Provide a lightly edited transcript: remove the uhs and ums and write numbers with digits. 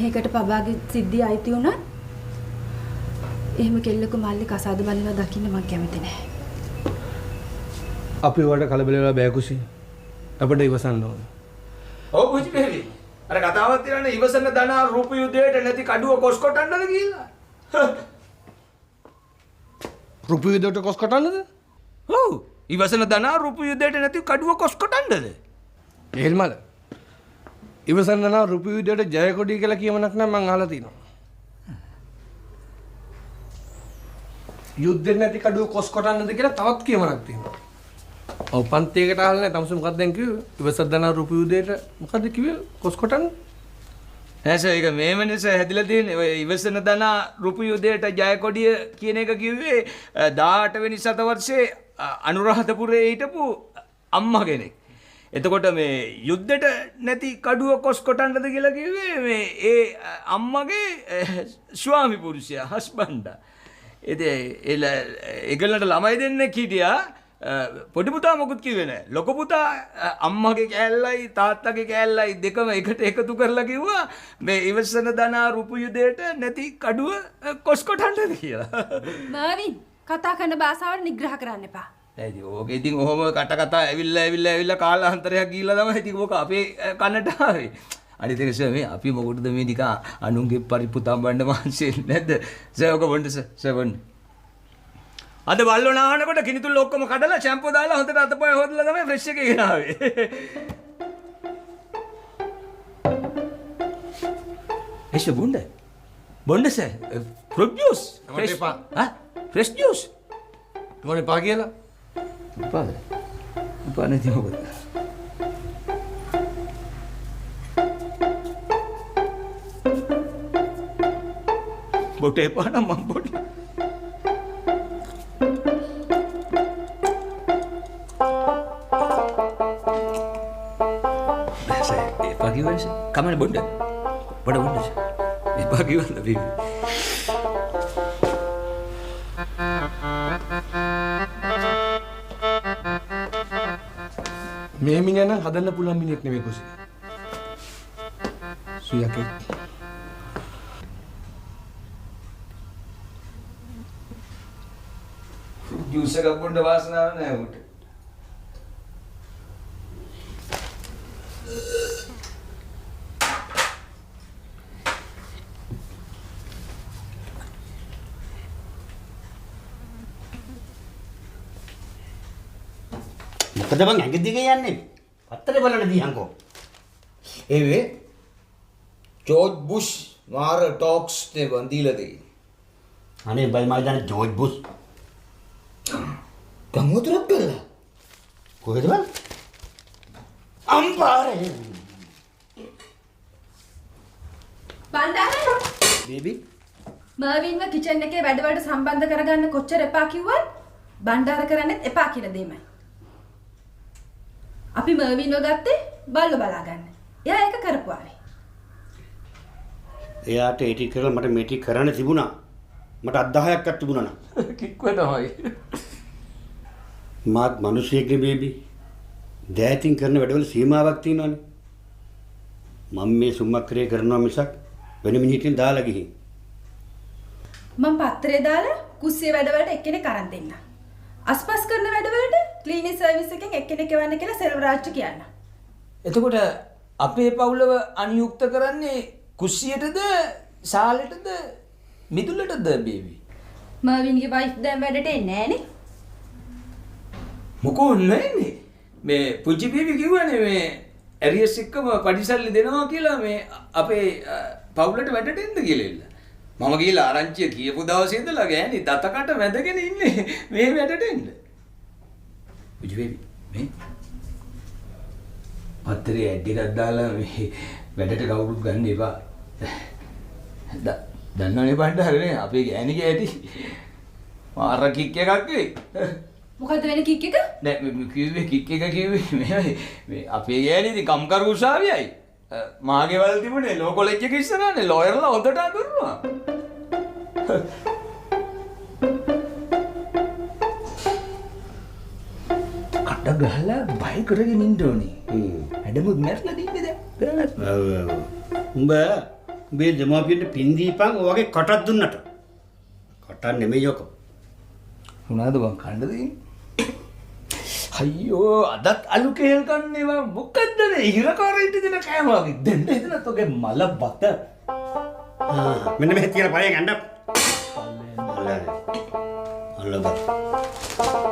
මේකට පබාගේ සිද්ධිය අයිති වුණා. එහෙම කෙල්ලක මල්ලි කසාද බලනවා දකින්න මම කැමති නැහැ. අපි වලට කලබල වෙලා බෑ කුසී. අපිට ඉවසන්න ඕන. ඔව් පුංචි බේබි. අර කතාවක් තියෙනනේ ඉවසන ධන රූප යුද්ධයට නැති කඩුව කොස් කොටන්නද කියලා. රුපියල් යුද්ධයට කොස් කොටන්නද? ඔව්. ඉවසන ධන රූප යුද්ධයට නැති කඩුව කොස් කොටන්නද? එහෙල්මල. ඉවසන්න නම් රුපියල් යුද්ධයට ජය කොඩි කියලා කියමනක් නම් මං අහලා තිනවා. යුද්ධෙ නැති කඩුව කොස් කොටන්නද කියලා තවත් කියමනක් තියෙනවා. ඔව් පන්තියකට අහලා නැහැ තමසු මොකක්ද දැන් කිව්වේ? ඉවසන ධන රුපියල් යුද්ධයට මොකද්ද කිව්වේ? කොස් කොටන්න? ඇස ඒක මේමනේ සර් හැදිලා තියෙන්නේ. ඔය ඉවසන ධන රූප යුද්ධයට ජය කොඩිය කියන එක කිව්වේ 18 වෙනි සතවර්ෂයේ අනුරාධපුරයේ හිටපු අම්මා කෙනෙක්. එතකොට මේ යුද්ධෙට නැති කඩුව කොස් කොටන්නද කියලා කිව්වේ මේ ඒ අම්මගේ ස්වාමි පුරුෂයා හස්බන්ඩා. ඒගොල්ලන්ට ළමයි දෙන්නෙක් හිටියා. පොඩි පුතා මොකුත් කිව්වේ නැහැ. ලොකු පුතා අම්මගේ කෑල්ලයි තාත්තගේ කෑල්ලයි දෙකම එකට එකතු කරලා කිව්වා මේ ඉවසන ධන රූප යුද්ධයට නැති කඩුව කොස් කොටන්නද කියලා. මර්වින් කතා කරන භාෂාවට නිග්‍රහ කරන්න එපා. ඕක ඉතින් ඔහොම කට කතා ඇවිල්ලා කාලාන්තරයක් ගිහිල්ලා තමයි ඉතින් ඕක අපේ කනට ආවේ. අනිත් එක සර් මේ අපි මොකටද මේ නිකන් අනුන්ගේ පරිපුතම් බණ්ඩ මාංශේ නැද්ද? සර් ඔක බොන්න සර් බොන්න. අද බල්ලෝ නානකොට කිනිතුල් ඔක්කොම කඩලා ෂැම්පූ දාලා හොඳට අතපය හොදලා තමයි ෆ්‍රෙෂ් එකේ ගෙනාවේ. එෂ බොන්න. බොන්න සර්. ෆ්‍රුට් ජූස්. මට එපා. හා? Fresh juice. මොකද එපා කියලා? එපාද? එපා නැති මොකද? බොට එපා නම් මම බොන්න. එපා කිව්වනේ. කමන්න බොන්න. බොන්න. එපා කිව්වද බීබි? මේ මිනිහා නම් හදන්න පුළුවන් මිනිහෙක් නෙවෙයි කුසී. සුයකේ. ජූස් එකක් බොන්න වාසනාවක් නැහැ උට. මොකද බං ඇඟ දිගේ යන්නේ? පත්තරේ බලන්න දියන්කෝ. ඒවේ ජෝර්ජ් බුෂ් මාර ටොක්ස් නේ වන්දීලා තියෙන්නේ. අනේ බයි මම දන්නේ ජෝර්ජ් බුෂ්. ගම්මුතුරක් කළා. කොහෙද බං? අම්පාරේ. බණ්ඩාරේ බේබි මර්වින්ව කිචන් එකේ වැඩවලට සම්බන්ධ කරගන්න කොච්චර එපා කිව්වත් බණ්ඩාර කරන්නෙත් එපා කියන දෙයමයි. අපි මර්වින්ව ගත්තේ බල්ලෝ බලාගන්න. එයා ඒක කරපුවානේ. එයාට ඒ ටික කරලා මට මේ ටික කරන්න තිබුණා. මට අත් 10ක්වත් තිබුණා නම්. කික්කුව තමයි. මාත් මිනිස්සෙක්ගේ බේබි. දෑතින් කරන වැඩවල සීමාවක් තියෙනවානේ. මම මේ සුම්මක්‍රේ කරනවා මිසක් වෙන මිනිහෙකින් දාලා ගිහින්. මම පත්‍රේ දාලා කුස්සිය වැඩවලට එක්කෙනෙක් අරන් දෙන්න. අස්පස් කරන වැඩවලට ක්ලීනින් සර්විස් එකෙන් එක්කෙනෙක් එවන්න කියලා සෙල්වරාජ්ට කියන්න. එතකොට අපේ පවුලව අනියුක්ත කරන්නේ කුස්සියටද ශාලෙටද මිදුලටද බේබි? මර්වින්ගේ වයිෆ් දැන් වැඩට එන්නේ නැහනේ. මොකෝ නැන්නේ. මේ පුංචි බේබි කිව්වනේ මේ ඇරියස් එක්කම පඩිසල්ලි දෙනවා කියලා මේ අපේ පවුලට වැඩට එන්න කියලා. මම ගිහලා ආරංචිය කියපු දවසේ ඉඳලා ගෑණි දතකට වැදගෙන ඉන්නේ මේ වැඩට එන්න. පුංචි බේබි මේ පත්තරේ ඇඩ් එකක් දාලා මේ වැඩට කවුරුත් ගන්න එපා. දන්නවනේ බණ්ඩාරනේ අපේ ගෑණිගේ ඇටි මාර කික් එකක් වෙයි. මොකද්ද වෙන කික් එක? නෑ මේ කිව්වේ කික් එක කිව්වේ මේ අපේ ගෑණි ඉතින් කම්කරු උසාවියයි. මාගේ වල තිබුණේ ලෝ කොලෙජ් එකේ ඉස්සරහනේ ලෝයර්ලා හොඳට අඳුරනවා. කඩ ගහලා බය කරගෙන ඉන්න ඕනේ. හැඩමුත් මැරලා දින්නේ දැන්. උඹ උඹේ දෙමාපියන්ට පින් දීපන් ඔයගේ කටක් දුන්නට. කටක් නෙමෙයි ඔක. මොනවාද බං කන්න දෙන්නේ? අයියෝ අදත් අලු කේල් කන්නේවා මොකද්ද මේ හිරකාරයින්ට දෙන කෑම වගේ දෙන්න හිතනත් ඔගේ මල බත. මෙන්න මෙහෙ තියලා පළයන් යන්න. අල්ල බත්.